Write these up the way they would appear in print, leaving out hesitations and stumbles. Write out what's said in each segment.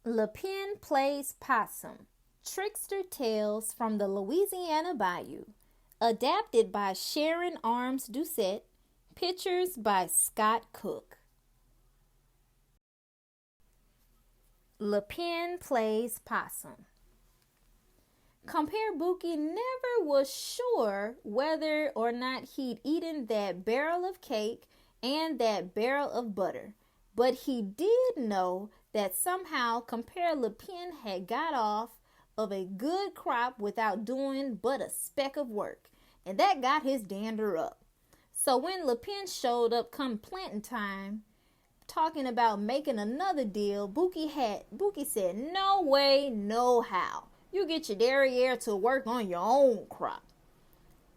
Lapin Plays Possum, Trickster Tales from the Louisiana Bayou, adapted by Sharon Arms Doucette, pictures by Scott Cook. Lapin Plays Possum. Compare Bookie never was sure whether or not he'd eaten that barrel of cake and that barrel of butter, but he did know that somehow Compare Lapin had got off of a good crop without doing but a speck of work, and that got his dander up. So when Lapin showed up come planting time, talking about making another deal, Bookie said, "No way, no how. You get your derriere to work on your own crop."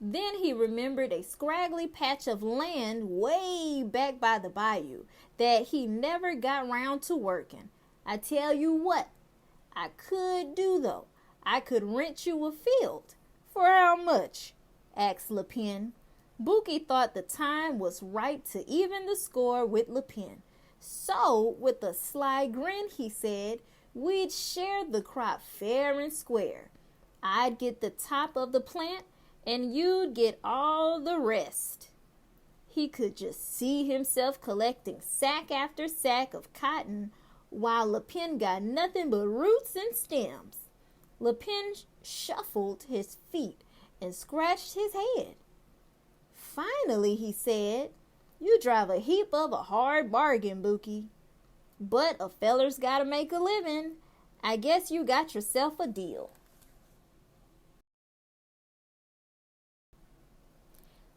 Then he remembered a scraggly patch of land way back by the bayou that he never got round to working. "I tell you what I could do, though. I could rent you a field." "For how much?" asked Lapin. Bookie thought the time was right to even the score with Lapin. So, with a sly grin, he said, "We'd share the crop fair and square. I'd get the top of the plant, and you'd get all the rest." He could just see himself collecting sack after sack of cotton, while Lapin got nothing but roots and stems. Lapin shuffled his feet and scratched his head. Finally, he said, "You drive a heap of a hard bargain, Bookie. But a feller's gotta make a living. I guess you got yourself a deal."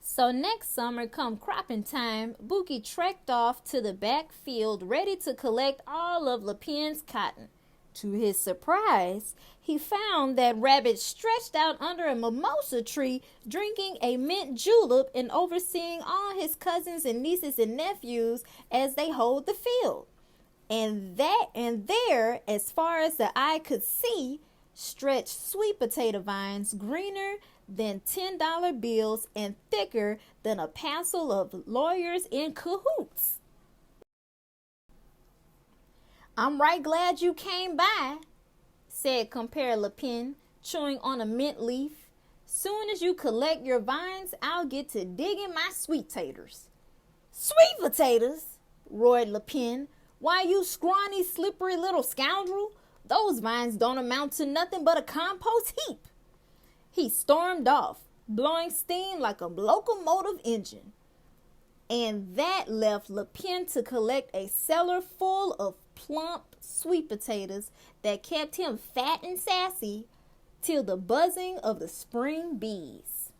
So next summer, come cropping time, Bookie trekked off to the back field ready to collect all of Lapin's cotton. To his surprise, he found that Rabbit stretched out under a mimosa tree, drinking a mint julep and overseeing all his cousins and nieces and nephews as they hoed the field. And there, as far as the eye could see, stretched sweet potato vines greener than $10 bills and thicker than a passel of lawyers in cahoots. "I'm right glad you came by," said Compare Lapin, chewing on a mint leaf. "Soon as you collect your vines, I'll get to digging my sweet taters." "Sweet potatoes!" roared Lapin. "Why, you scrawny, slippery little scoundrel, those vines don't amount to nothing but a compost heap." He stormed off, blowing steam like a locomotive engine. And that left Lapin to collect a cellar full of plump sweet potatoes that kept him fat and sassy till the buzzing of the spring bees.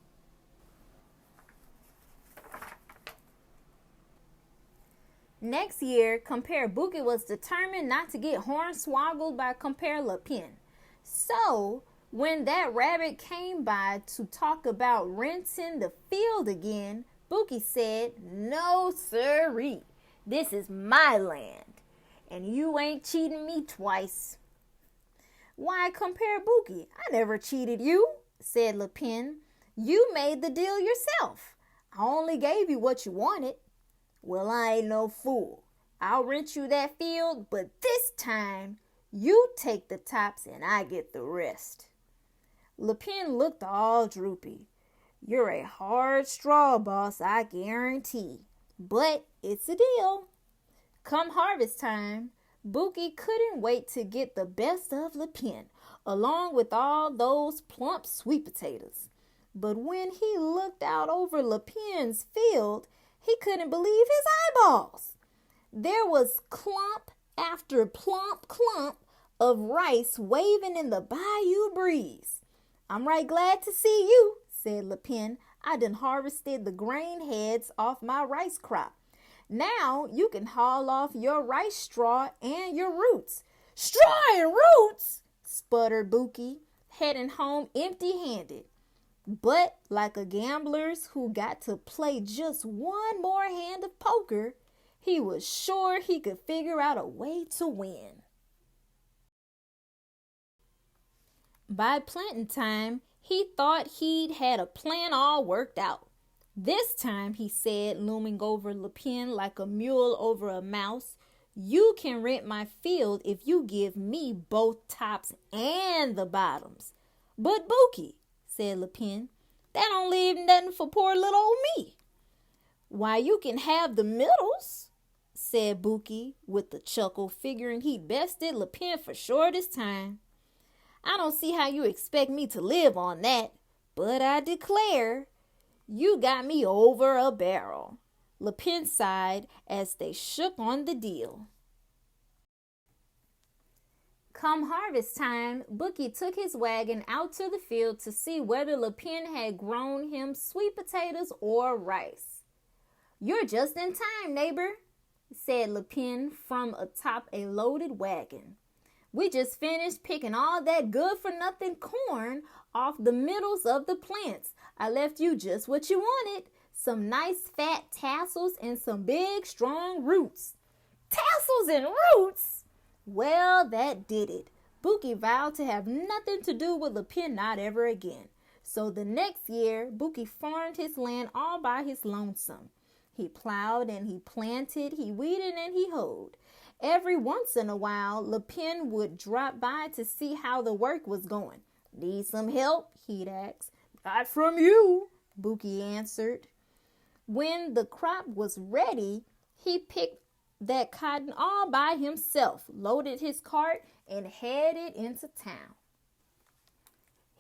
Next year, Compare Bookie was determined not to get hornswoggled by Compare Lapin. So, when that rabbit came by to talk about renting the field again, Bookie said, "No, sirree, this is my land, and you ain't cheating me twice." "Why, Compare Bookie, I never cheated you," said Lapin. "You made the deal yourself. I only gave you what you wanted." "Well, I ain't no fool. I'll rent you that field, but this time you take the tops and I get the rest." Lapin looked all droopy. "You're a hard straw, boss, I guarantee. But it's a deal." Come harvest time, Bookie couldn't wait to get the best of Lapin, along with all those plump sweet potatoes. But when he looked out over Lapin's field, he couldn't believe his eyeballs. There was clump after plump clump of rice waving in the bayou breeze. "I'm right glad to see you," said Lapin. "I done harvested the grain heads off my rice crop. Now you can haul off your rice straw and your roots." "Straw and roots!" sputtered Bookie, heading home empty-handed. But like a gambler's who got to play just one more hand of poker, he was sure he could figure out a way to win. By planting time, he thought he'd had a plan all worked out. "This time," he said, looming over Lapin like a mule over a mouse, You can rent my field if you give me both tops and the bottoms. But Bookie, said Lapin, that don't leave nothing for poor little old me. Why, you can have the middles, said Bookie with a chuckle, figuring he'd bested Lapin for sure this time. I don't see how you expect me to live on that, but I declare, you got me over a barrel. Lapin sighed as they shook on the deal. Come harvest time, Bookie took his wagon out to the field to see whether Lapin had grown him sweet potatoes or rice. You're just in time, neighbor, said Lapin from atop a loaded wagon. We just finished picking all that good-for-nothing corn off the middles of the plants. I left you just what you wanted, some nice fat tassels and some big strong roots. Tassels and roots? Well, that did it. Bookie vowed to have nothing to do with Lapin not ever again. So the next year, Bookie farmed his land all by his lonesome. He plowed and he planted, he weeded and he hoed. Every once in a while, Lapin would drop by to see how the work was going. Need some help? He'd ask. Not from you, Bookie answered. When the crop was ready, he picked that cotton all by himself, loaded his cart, and headed into town.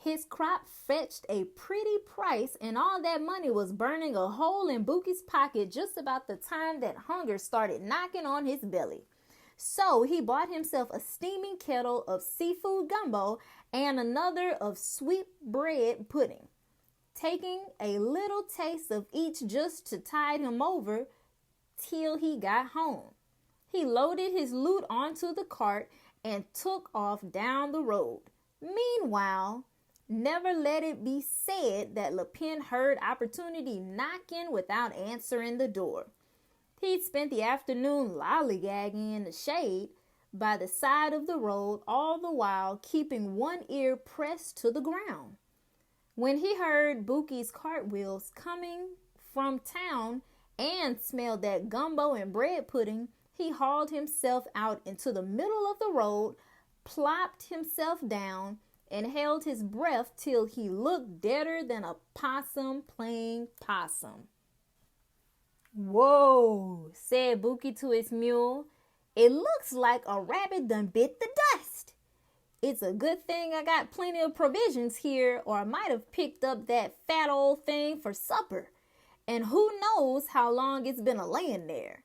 His crop fetched a pretty price, and all that money was burning a hole in Bookie's pocket just about the time that hunger started knocking on his belly. So he bought himself a steaming kettle of seafood gumbo and another of sweet bread pudding, taking a little taste of each just to tide him over till he got home. He loaded his loot onto the cart and took off down the road. Meanwhile, never let it be said that Lapin heard opportunity knocking without answering the door. He'd spent the afternoon lollygagging in the shade by the side of the road, all the while keeping one ear pressed to the ground. When he heard Bookie's cartwheels coming from town and smelled that gumbo and bread pudding, he hauled himself out into the middle of the road, plopped himself down, and held his breath till he looked deader than a possum playing possum. Whoa, said Bookie to his mule. It looks like a rabbit done bit the dust. It's a good thing I got plenty of provisions here, or I might have picked up that fat old thing for supper. And who knows how long it's been a-laying there.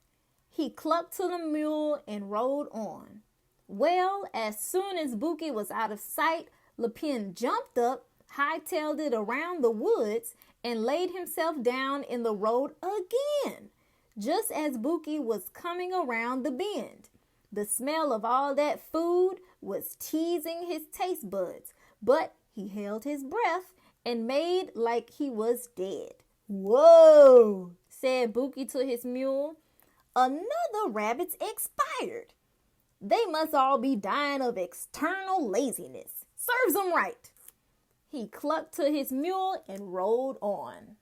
He clucked to the mule and rode on. Well, as soon as Bookie was out of sight, Lapin jumped up, hightailed it around the woods, and laid himself down in the road again, just as Bookie was coming around the bend. The smell of all that food was teasing his taste buds, but he held his breath and made like he was dead. Whoa, said Bookie to his mule. Another rabbit's expired. They must all be dying of external laziness. Serves them right. He clucked to his mule and rode on.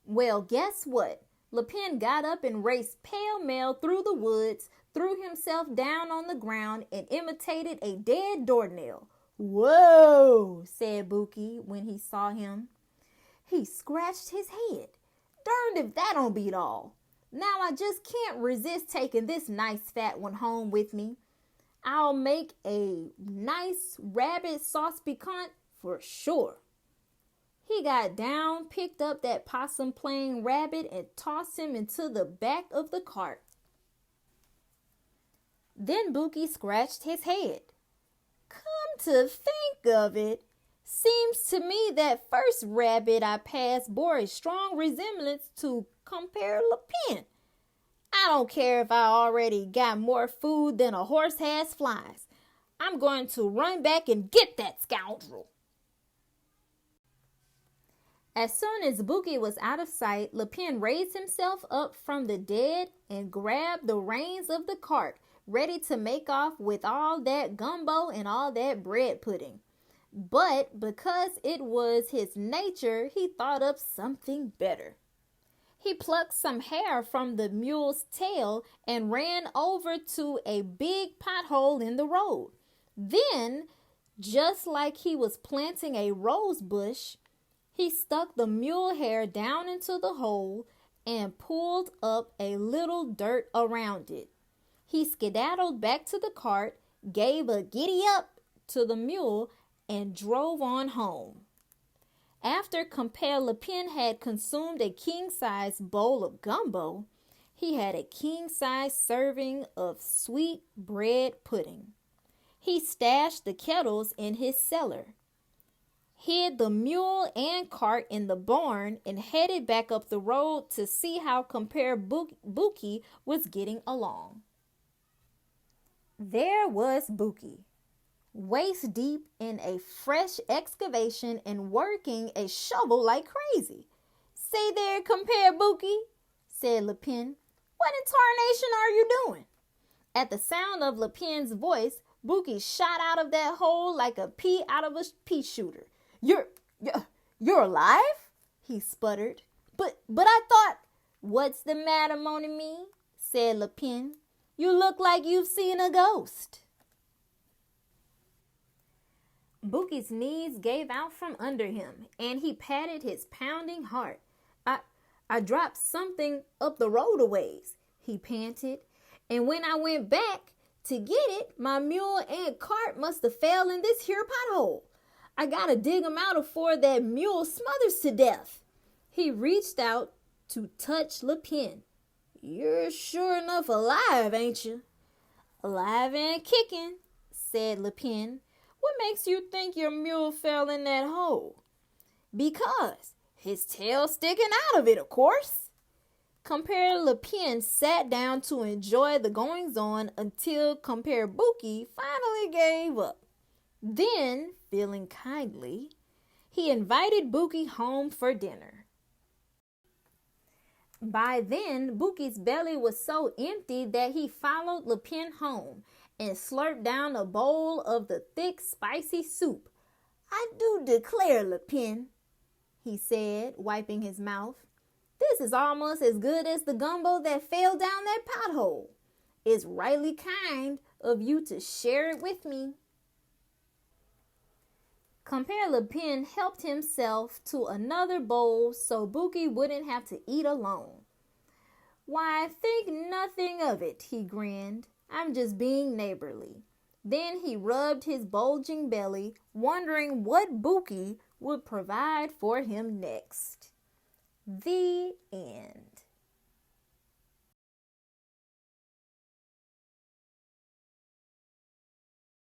Well, guess what? Lapin got up and raced pell-mell through the woods, threw himself down on the ground, and imitated a dead doornail. Whoa, said Bookie when he saw him. He scratched his head. Darned if that don't beat all. Now I just can't resist taking this nice fat one home with me. I'll make a nice rabbit sauce piquant for sure. He got down, picked up that possum playing rabbit, and tossed him into the back of the cart. Then Bookie scratched his head. Come to think of it, seems to me that first rabbit I passed bore a strong resemblance to compare Lapin. I don't care if I already got more food than a horse has flies. I'm going to run back and get that scoundrel. As soon as Bookie was out of sight, Lapin raised himself up from the dead and grabbed the reins of the cart, ready to make off with all that gumbo and all that bread pudding. But because it was his nature, he thought up something better. He plucked some hair from the mule's tail and ran over to a big pothole in the road. Then, just like he was planting a rose bush, he stuck the mule hair down into the hole and pulled up a little dirt around it. He skedaddled back to the cart, gave a giddy up to the mule, and drove on home. After Compere Lapin had consumed a king-size bowl of gumbo, he had a king-size serving of sweet bread pudding. He stashed the kettles in his cellar, hid the mule and cart in the barn, and headed back up the road to see how Compere Buki was getting along. There was Buki, waist deep in a fresh excavation and working a shovel like crazy. "Say there, Compere Buki," said Lapin. "What in tarnation are you doing?" At the sound of Lapin's voice, Buki shot out of that hole like a pea out of a pea shooter. You're alive?" he sputtered. But I thought—" "What's the matter, mon ami?" said Lapin. "You look like you've seen a ghost." Buki's knees gave out from under him, and he patted his pounding heart. I dropped something up the road a ways," he panted, "and when I went back to get it, my mule and cart must have fell in this here pothole. I gotta dig 'em out afore that mule smothers to death." He reached out to touch Lapin. "You're sure enough alive, ain't you?" "Alive and kicking," said Lapin. "What makes you think your mule fell in that hole?" "Because his tail's sticking out of it, of course." Compere Lapin sat down to enjoy the goings-on until Compere Buki finally gave up. Then, feeling kindly, he invited Buki home for dinner. By then, Buki's belly was so empty that he followed Lapin home and slurped down a bowl of the thick, spicy soup. "I do declare, Lapin," he said, wiping his mouth, "this is almost as good as the gumbo that fell down that pothole. It's rightly kind of you to share it with me." Compere Lapin helped himself to another bowl so Buki wouldn't have to eat alone. "Why, think nothing of it," he grinned. "I'm just being neighborly." Then he rubbed his bulging belly, wondering what Buki would provide for him next. The end.